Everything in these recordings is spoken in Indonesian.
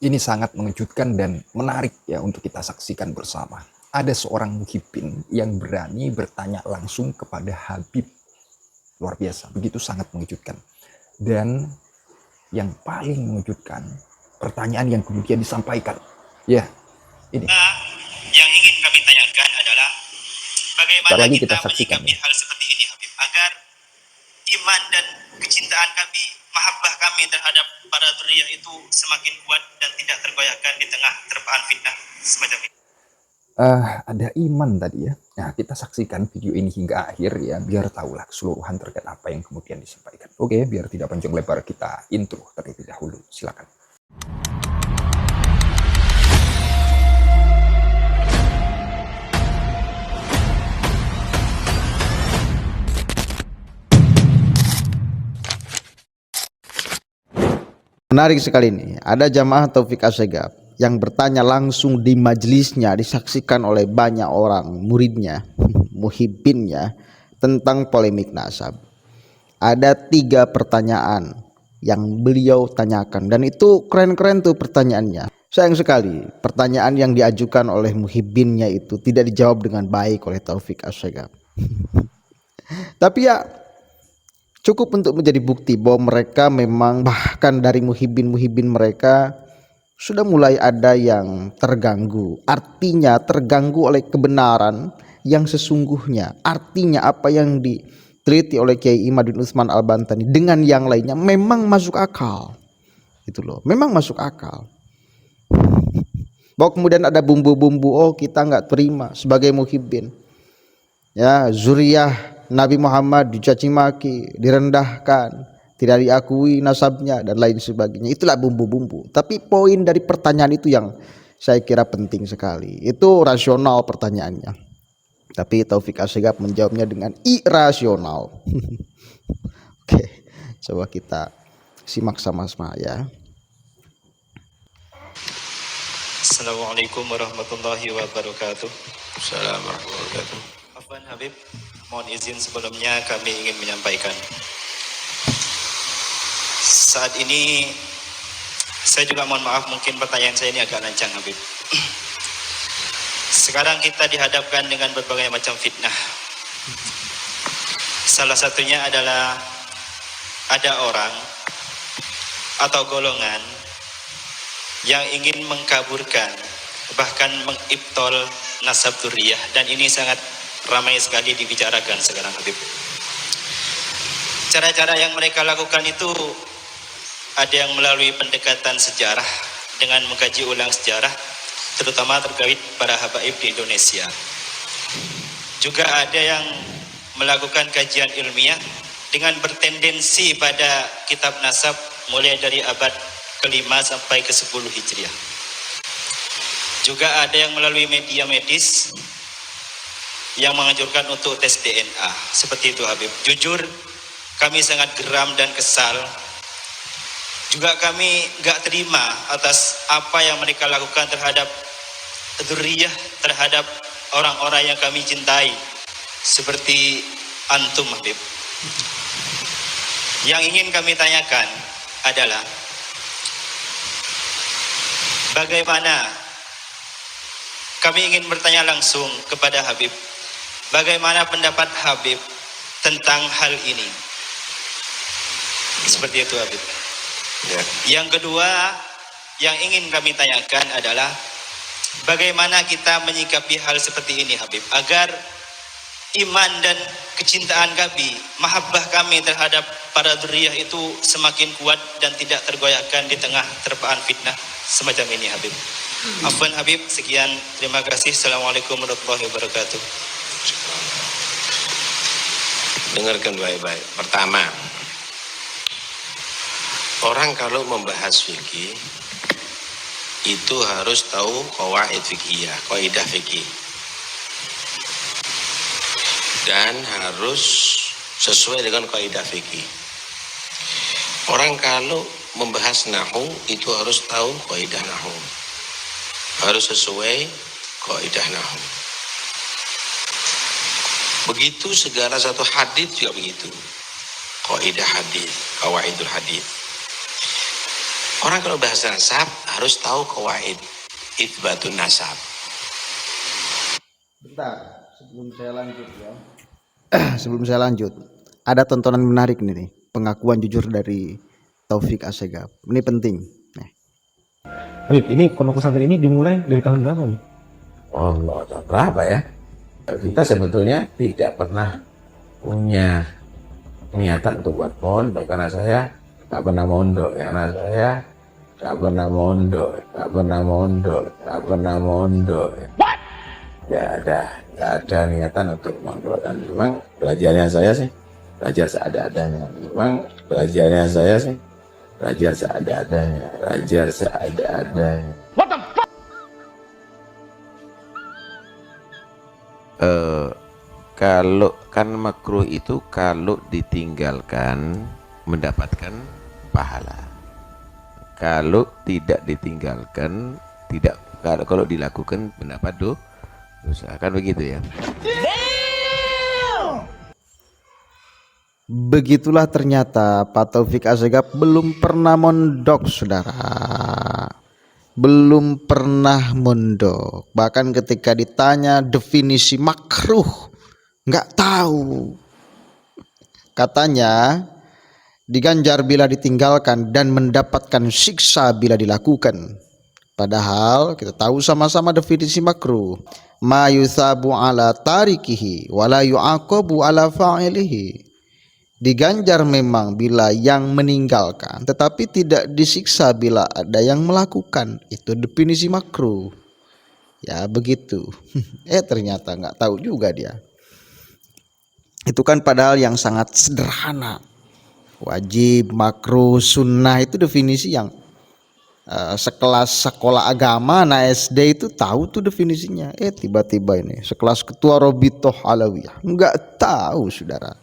Ini sangat mengejutkan dan menarik ya untuk kita saksikan bersama. Ada seorang muhibbin yang berani bertanya langsung kepada Habib. Luar biasa, begitu sangat mengejutkan. Dan yang paling mengejutkan, pertanyaan yang kemudian disampaikan. Ya, ini. Yang ingin kami tanyakan adalah bagaimana Lagi kita kita saksikan menyikapi ya. hal seperti ini, Habib, agar iman dan kecintaan kami, mahabbah kami terhadap para dzurriyyah itu semakin kuat dan tidak tergoyahkan di tengah terpaan fitnah semacam ini. Ada iman tadi ya. Nah, kita saksikan video ini hingga akhir ya, biar tahulah keseluruhan terkait apa yang kemudian disampaikan. Oke, biar tidak panjang lebar, kita intro terlebih dahulu. Silakan. Menarik sekali ini, ada jamaah Taufik Assegaf yang bertanya langsung di majelisnya, disaksikan oleh banyak orang muridnya, muhibbinnya, tentang polemik nasab. Ada 3 pertanyaan yang beliau tanyakan, dan itu keren-keren tuh pertanyaannya. Sayang sekali pertanyaan yang diajukan oleh muhibbinnya itu tidak dijawab dengan baik oleh Taufik Assegaf. Tapi ya cukup untuk menjadi bukti bahwa mereka memang, bahkan dari muhibbin mereka sudah mulai ada yang terganggu. Artinya terganggu oleh kebenaran yang sesungguhnya. Artinya apa yang diteliti oleh Kiai Imaduddin Utsman Al-Bantani dengan yang lainnya memang masuk akal. Itu loh, memang masuk akal. Bahwa kemudian ada bumbu-bumbu, oh kita nggak terima sebagai muhibbin. Ya, zuriyah Nabi Muhammad dicaci maki, direndahkan, tidak diakui nasabnya dan lain sebagainya. Itulah bumbu-bumbu. Tapi poin dari pertanyaan itu yang saya kira penting sekali. Itu rasional pertanyaannya. Tapi Taufik Assegaf menjawabnya dengan irasional. Oke, coba kita simak sama-sama ya. Assalamualaikum warahmatullahi wabarakatuh. Assalamualaikum warahmatullahi wabarakatuh. Afwan Habib, mohon izin sebelumnya kami ingin menyampaikan. Saat ini saya juga mohon maaf, mungkin pertanyaan saya ini agak lancang, Habib. Sekarang kita dihadapkan dengan berbagai macam fitnah. Salah satunya adalah ada orang atau golongan yang ingin mengkaburkan, bahkan mengibtol nasab dzurriyyah, dan ini sangat ramai sekali dibicarakan sekarang, Habib. Cara-cara yang mereka lakukan itu ada yang melalui pendekatan sejarah dengan mengkaji ulang sejarah, terutama terkait para habaib di Indonesia. Juga ada yang melakukan kajian ilmiah dengan bertendensi pada kitab nasab mulai dari abad ke-5 sampai ke-10 Hijriah. Juga ada yang melalui media medis yang menganjurkan untuk tes DNA. Seperti itu, Habib. Jujur, kami sangat geram dan kesal. Juga kami gak terima atas apa yang mereka lakukan terhadap dzurriyyah, terhadap orang-orang yang kami cintai, seperti antum, Habib. Yang ingin kami tanyakan adalah bagaimana, kami ingin bertanya langsung kepada Habib, bagaimana pendapat Habib tentang hal ini? Seperti itu, Habib. Ya. Yang kedua yang ingin kami tanyakan adalah bagaimana kita menyikapi hal seperti ini, Habib, agar iman dan kecintaan kami, mahabbah kami terhadap para dzurriyyah itu semakin kuat dan tidak tergoyahkan di tengah terpaan fitnah semacam ini, Habib. Afwan, Habib, sekian, terima kasih. Assalamualaikum warahmatullahi wabarakatuh. Dengarkan baik-baik. Pertama, orang kalau membahas fikih itu harus tahu qawaid fikihiyah, kaidah fikih, dan harus sesuai dengan kaidah fikih. Orang kalau membahas nahu itu harus tahu kaidah nahu, harus sesuai kaidah nahu. Begitu segala satu hadis juga begitu, kaidah hadis, qawaidul hadis. Orang kalau bahasa nasab harus tahu kawaid itsbatun nasab. Bentar, sebelum saya lanjut ya. Sebelum saya lanjut, ada tontonan menarik nih, pengakuan jujur dari Taufik Assegaf. Ini penting. Nih. Habib, ini pondok pesantren ini dimulai dari tahun berapa nih? Allah, tahun berapa ya? Kita sebetulnya tidak pernah punya niatan untuk buat pondok karena saya nggak pernah mondok, karena saya nggak pernah mondok, nggak pernah mondok, nggak pernah mondok. Nggak ada niatan untuk mondok, dan memang belajarnya saya sih belajar seada-adanya. Memang belajarnya saya sih belajar seada-adanya, belajar seada-adanya. Kalau kan makruh itu kalau ditinggalkan mendapatkan pahala. Kalau tidak ditinggalkan tidak, kalau dilakukan mendapat dosa. Kan begitu ya. Begitulah ternyata Pak Taufik Assegaf belum pernah mondok, saudara. Belum pernah mondok. Bahkan ketika ditanya definisi makruh, nggak tahu. Katanya diganjar bila ditinggalkan dan mendapatkan siksa bila dilakukan. Padahal kita tahu sama-sama definisi makruh. Ma yuthabu ala tarikihi wa la yu'aqabu ala fa'ilihi. Diganjar memang bila yang meninggalkan, tetapi tidak disiksa bila ada yang melakukan. Itu definisi makruh. Ya begitu. Ternyata nggak tahu juga dia. Itu kan padahal yang sangat sederhana. Wajib, makruh, sunnah itu definisi yang sekelas sekolah agama anak SD itu tahu tuh definisinya. Tiba-tiba ini sekelas ketua Robitoh Alawiyah nggak tahu, saudara.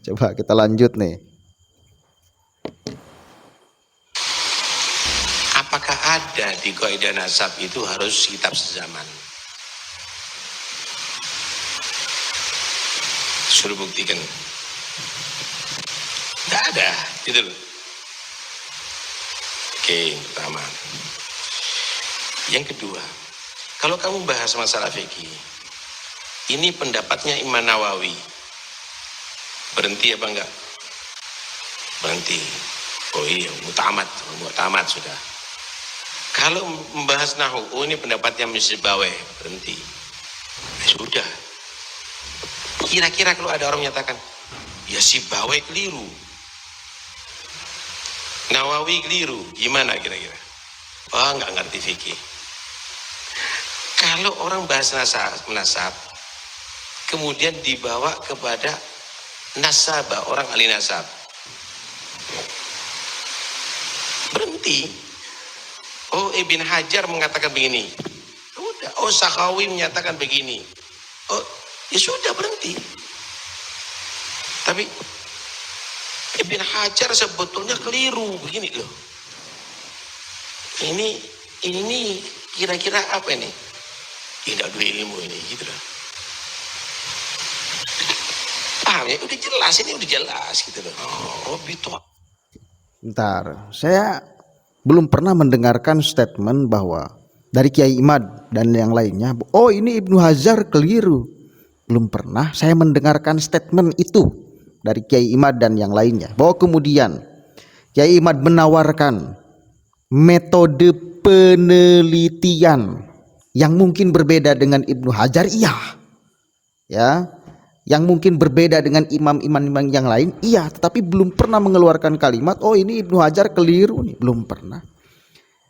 Coba kita lanjut nih. Apakah ada di kaidah nasab itu harus kitab sezaman? Suruh buktikan. Tidak ada, gitu loh. Oke, pertama. Yang kedua, kalau kamu bahas masalah fikih, ini pendapatnya Imam Nawawi. Berhenti apa enggak? Berhenti. Oh iya, mutamat sudah. Kalau membahas nahu, oh ini pendapatnya Misbaweh, berhenti. Sudah. Kira-kira kalau ada orang menyatakan, ya si Baweh keliru, Nawawi keliru, gimana kira-kira? Oh nggak ngerti fikih. Kalau orang bahas nasab, kemudian dibawa kepada nasabah, orang ahli nasab, berhenti. Oh Ibn Hajar mengatakan begini, udah. Oh Sakhawi menyatakan begini, oh ya sudah, berhenti. Tapi Ibn Hajar sebetulnya keliru begini loh. Ini kira-kira apa ini? Tidak dua ilmu ini, gitu loh. Paham ya? Udah jelas, ini udah jelas gitu loh. Oh, gitu. Bentar, saya belum pernah mendengarkan statement bahwa dari Kiai Imad dan yang lainnya, oh ini Ibnu Hajar keliru. Belum pernah saya mendengarkan statement itu dari Kiai Imad dan yang lainnya, bahwa kemudian Kiai Imad menawarkan metode penelitian yang mungkin berbeda dengan Ibnu Hajar, iya ya, yang mungkin berbeda dengan imam-imam yang lain, iya, tetapi belum pernah mengeluarkan kalimat oh ini Ibnu Hajar keliru nih, belum pernah.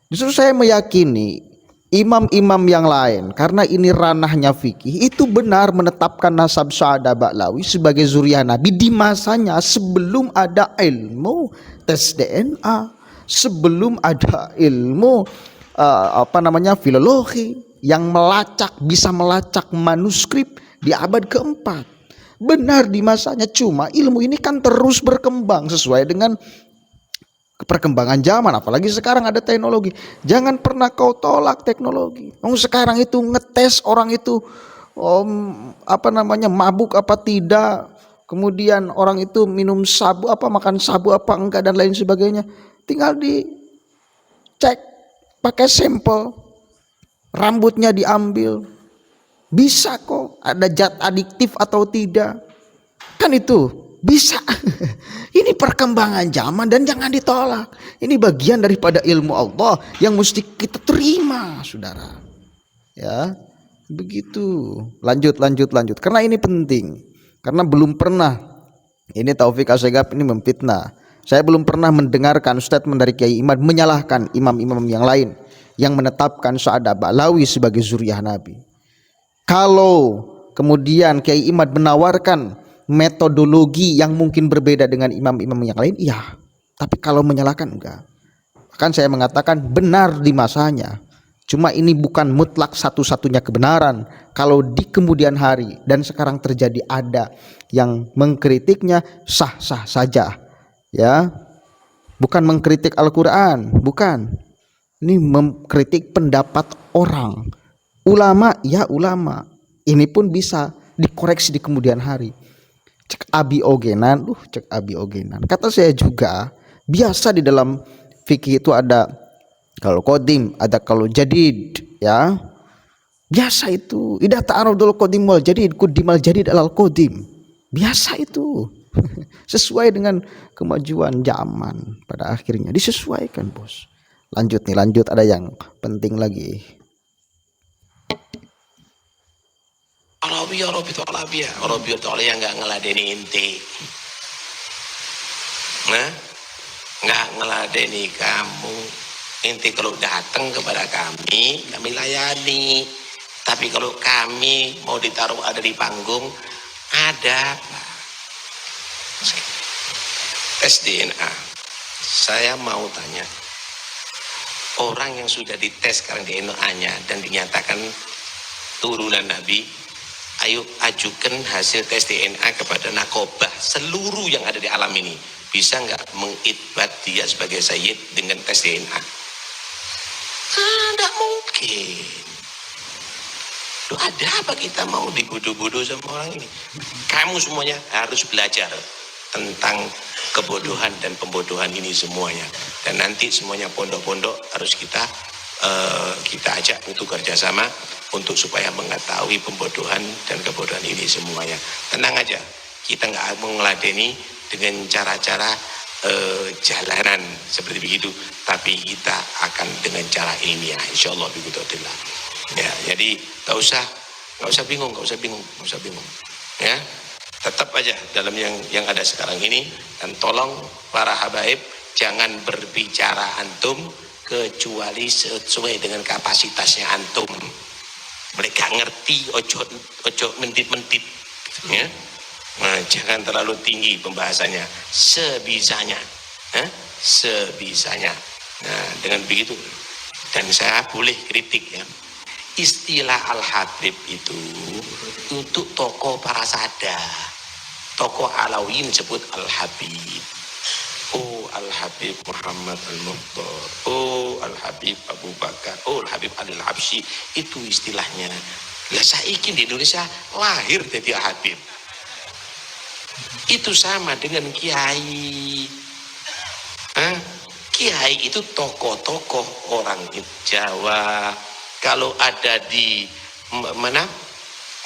Justru saya meyakini imam-imam yang lain, karena ini ranahnya fikih, itu benar menetapkan nasab Sa'adah Ba'lawi sebagai zuriyah Nabi di masanya sebelum ada ilmu tes DNA, sebelum ada ilmu filologi yang bisa melacak manuskrip di abad keempat. Benar di masanya, cuma ilmu ini kan terus berkembang sesuai dengan perkembangan zaman, apalagi sekarang ada teknologi. Jangan pernah kau tolak teknologi. Sekarang itu ngetes orang itu mabuk apa tidak, kemudian orang itu minum sabu apa, makan sabu apa enggak, dan lain sebagainya. tinggal dicek pakai sampel, rambutnya diambil, bisa kok ada zat adiktif atau tidak, kan itu bisa. Ini perkembangan zaman dan jangan ditolak. Ini bagian daripada ilmu Allah yang mesti kita terima, saudara. Ya, begitu. Lanjut. Karena ini penting. Karena belum pernah ini Taufik Assegaf ini memfitnah. Saya belum pernah mendengarkan statement dari Kiai Imad menyalahkan imam-imam yang lain yang menetapkan Sa'ad Ba'lawi sebagai zuriyah Nabi. Kalau kemudian Kiai Imad menawarkan metodologi yang mungkin berbeda dengan imam-imam yang lain, iya. Tapi kalau menyalahkan enggak. Bahkan saya mengatakan benar di masanya. Cuma ini bukan mutlak satu-satunya kebenaran. Kalau di kemudian hari dan sekarang terjadi ada yang mengkritiknya, sah-sah saja. Ya. Bukan mengkritik Al-Qur'an, bukan. Ini mengkritik pendapat orang. Ulama, ya ulama. Ini pun bisa dikoreksi di kemudian hari. Cek Abi Ogenan, kata saya juga biasa di dalam fikih itu ada kalau qadim, ada kalau jadid, ya biasa itu. Idza ta'arudul qadim wal jadid, quddimal jadid alal qadim, biasa itu. Sesuai dengan kemajuan zaman, pada akhirnya disesuaikan, bos. Lanjut, ada yang penting lagi. Arabi itu yang nggak ngeladeni inti, nah nggak ngeladeni kamu. Inti kalau datang kepada kami layani. Tapi kalau kami mau ditaruh ada di panggung, ada apa? Tes DNA. Saya mau tanya, orang yang sudah dites sekarang DNA-nya dan dinyatakan turunan Nabi, ayo ajukan hasil tes DNA kepada nakobah seluruh yang ada di alam ini. Bisa nggak mengikbat dia sebagai sayyid dengan tes DNA? Nggak mungkin. Loh, ada apa kita mau dibodoh-bodoh sama orang ini? Kamu semuanya harus belajar tentang kebodohan dan pembodohan ini semuanya. Dan nanti semuanya pondok-pondok harus kita ajak untuk kerjasama untuk supaya mengetahui pembodohan dan kebodohan ini semuanya. Tenang aja, kita nggak mau ngeladeni dengan cara-cara jalanan seperti begitu, tapi kita akan dengan cara ilmiah, insyaallah biqudrotillah. Ya, jadi nggak usah bingung, ya. Tetap aja dalam yang ada sekarang ini, dan tolong para habaib jangan berbicara antum kecuali sesuai dengan kapasitasnya antum. Mereka ngerti, ojo mentit-mentit, ya. Nah, jangan terlalu tinggi pembahasannya, sebisanya, sebisanya. Nah, dengan begitu, dan saya boleh kritik, ya. Istilah Al-Habib itu untuk tokoh para sada, tokoh Alawiyyin disebut Al-Habib. Oh Al-Habib Muhammad Al-Mukhtar, oh Al-Habib Abu Bakar, oh Al-Habib Al-Habsyi, itu istilahnya. Lah saiki di Indonesia lahir jadi Habib. Itu sama dengan kiai. Kiai itu tokoh-tokoh orang Jawa. Kalau ada di mana?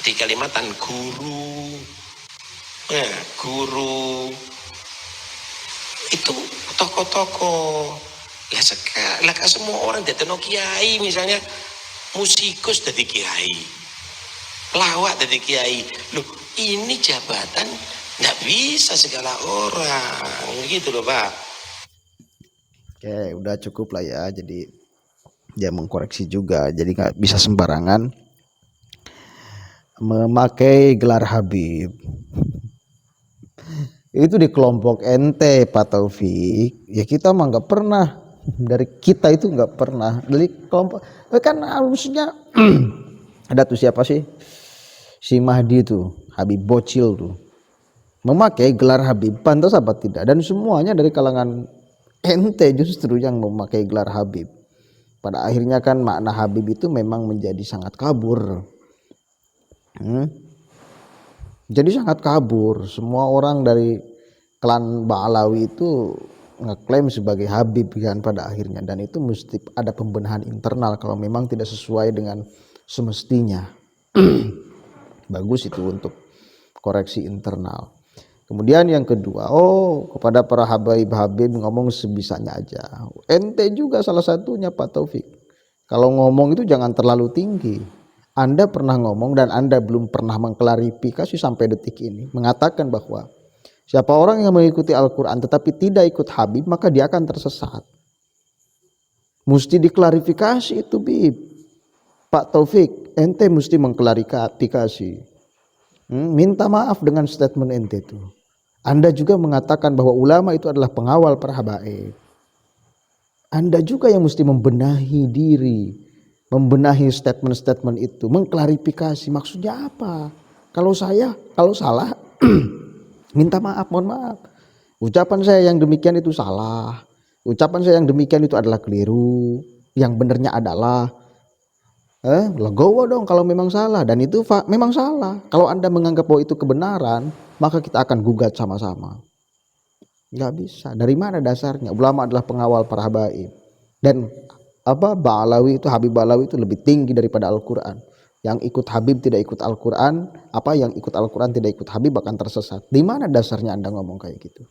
Di Kalimantan guru. Guru itu tokoh-tokoh. Lah semua orang datang kiai, misalnya musikus dari kiai, pelawak dari kiai. Loh, ini jabatan nggak bisa segala orang, gitu loh Pak. Oke, udah cukup lah ya. Jadi dia mengkoreksi juga. Jadi nggak bisa sembarangan memakai gelar Habib. Itu di kelompok ente Pak Taufik. Ya kita mah nggak pernah. Dari kita itu nggak pernah. Dari kelompok kan harusnya ada tuh siapa sih? Si Mahdi tuh, Habib Bocil tuh. Memakai gelar Habib, pantas apa tidak? Dan semuanya dari kalangan ente justru yang memakai gelar Habib. Pada akhirnya kan makna Habib itu memang menjadi sangat kabur. Jadi sangat kabur. Semua orang dari klan Ba'alawi itu ngeklaim sebagai Habib kan pada akhirnya, dan itu mesti ada pembenahan internal kalau memang tidak sesuai dengan semestinya. Bagus itu untuk koreksi internal. Kemudian yang kedua, kepada para habaib ngomong sebisanya aja. Ente juga salah satunya Pak Taufik. Kalau ngomong itu jangan terlalu tinggi. Anda pernah ngomong dan Anda belum pernah mengklarifikasi sampai detik ini, mengatakan bahwa siapa orang yang mengikuti Al-Quran tetapi tidak ikut Habib, maka dia akan tersesat. Mesti diklarifikasi itu, Bib. Pak Taufik, ente mesti mengklarifikasi. Minta maaf dengan statement ente itu. Anda juga mengatakan bahwa ulama itu adalah pengawal para habaib. Anda juga yang mesti membenahi diri, membenahi statement-statement itu, mengklarifikasi maksudnya apa. Kalau salah, minta maaf, mohon maaf. Ucapan saya yang demikian itu salah. Ucapan saya yang demikian itu adalah keliru. Yang benarnya adalah legowo dong kalau memang salah, dan itu memang salah. Kalau Anda menganggap bahwa itu kebenaran, maka kita akan gugat sama-sama. Nggak bisa. Dari mana dasarnya? Ulama adalah pengawal para habaib. Dan Ba'alawi itu, Habib Ba'alawi itu lebih tinggi daripada Al-Quran. Yang ikut Habib tidak ikut Al-Quran, yang ikut Al-Quran tidak ikut Habib akan tersesat. Di mana dasarnya Anda ngomong kayak gitu?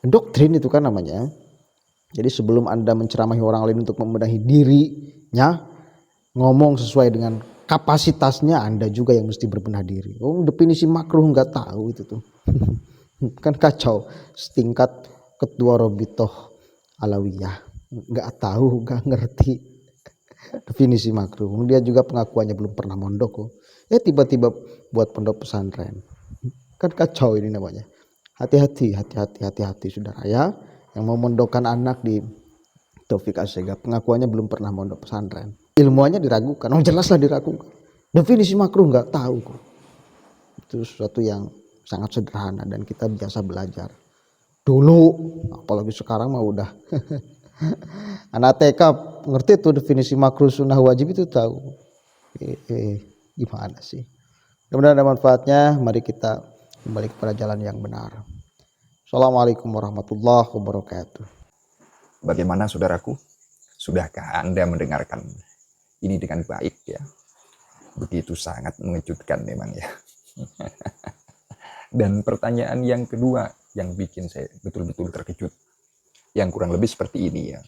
Doktrin itu kan namanya. Jadi sebelum Anda menceramahi orang lain untuk membenahi dirinya, ngomong sesuai dengan kapasitasnya, Anda juga yang mesti berbenah diri. Definisi makruh nggak tahu itu tuh. Kan kacau. Setingkat ketua Robitoh Alawiyah nggak tahu, nggak ngerti definisi makruh. Dia juga pengakuannya belum pernah mondok. Tiba-tiba buat pondok pesantren. Kan kacau ini namanya. Hati-hati saudara ya. Yang mau mondokkan anak di Taufik Assegaf, pengakuannya belum pernah mondok pesantren, ilmuannya diragukan. Jelaslah diragukan. Definisi makruh nggak tahu kok. Itu sesuatu yang sangat sederhana dan kita biasa belajar dulu, apalagi sekarang mah udah anak TK ngerti tuh definisi makruh sunnah wajib itu tahu. Gimana sih? Mudah-mudahan ada manfaatnya. Mari kita kembali kepada jalan yang benar. Assalamualaikum warahmatullahi wabarakatuh. Bagaimana saudaraku? Sudahkah Anda mendengarkan ini dengan baik ya? Begitu sangat mengejutkan memang ya. Dan pertanyaan yang kedua yang bikin saya betul-betul terkejut, yang kurang lebih seperti ini ya.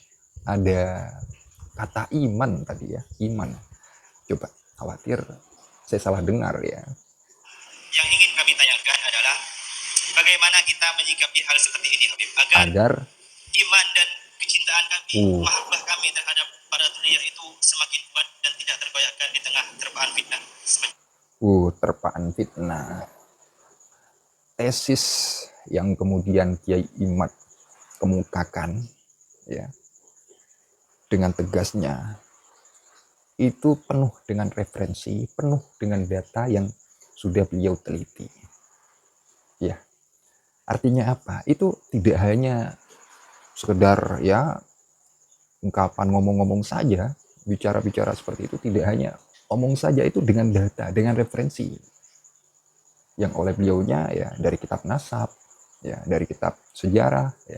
Ada kata iman tadi ya, iman. Coba, khawatir saya salah dengar ya. Yang ingin kami tanyakan adalah bagaimana kita menyikapi hal seperti ini, Habib, agar iman dan kecintaan kami, mahabbah kami terhadap para duliyah itu semakin kuat dan tidak tergoyahkan di tengah terpaan fitnah. Terpaan fitnah. Tesis yang kemudian Kiai Imad kemukakan ya dengan tegasnya itu penuh dengan referensi, penuh dengan data yang sudah beliau teliti. Ya. Artinya apa? Itu tidak hanya sekedar ya ungkapan ngomong-ngomong saja, bicara-bicara seperti itu, tidak hanya omong saja, itu dengan data, dengan referensi yang oleh beliaunya ya dari kitab nasab, ya dari kitab sejarah, ya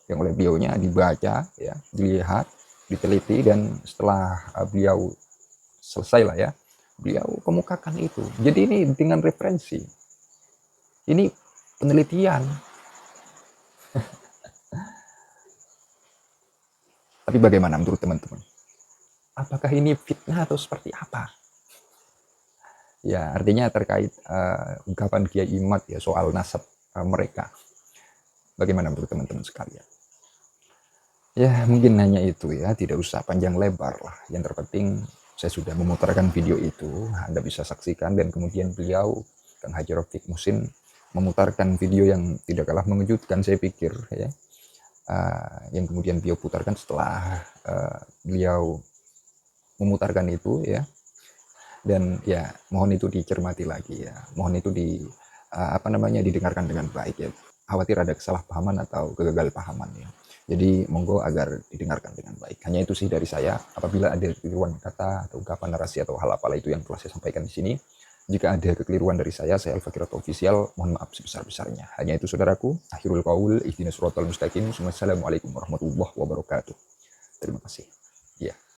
yang oleh beliaunya dibaca, ya dilihat, diteliti, dan setelah beliau selesai lah ya, beliau kemukakan itu. Jadi ini dengan referensi, ini penelitian. Tapi bagaimana menurut teman-teman? Apakah ini fitnah atau seperti apa? Ya, artinya terkait ungkapan Kiai Imad ya soal nasab mereka. Bagaimana menurut teman-teman sekalian? Ya, mungkin hanya itu ya, tidak usah panjang lebar lah. Yang terpenting saya sudah memutarkan video itu, Anda bisa saksikan, dan kemudian beliau, Kang Haji Rafiq Muhsin, memutarkan video yang tidak kalah mengejutkan saya pikir ya. Yang kemudian beliau putarkan setelah beliau memutarkan itu ya. Dan ya mohon itu dicermati lagi ya, mohon itu didengarkan dengan baik ya. Khawatir ada kesalahpahaman atau kegagalpahaman ya. Jadi monggo agar didengarkan dengan baik. Hanya itu sih dari saya. Apabila ada keliruan kata atau ungkapan narasi atau hal apalah itu yang telah saya sampaikan di sini, Jika ada kekeliruan dari saya Al-Fakir Official, mohon maaf sebesar-besarnya. Hanya itu saudaraku, akhirul qaul, ihdinas siratal mustaqim. Wassalamualaikum warahmatullahi wabarakatuh. Terima kasih. Ya.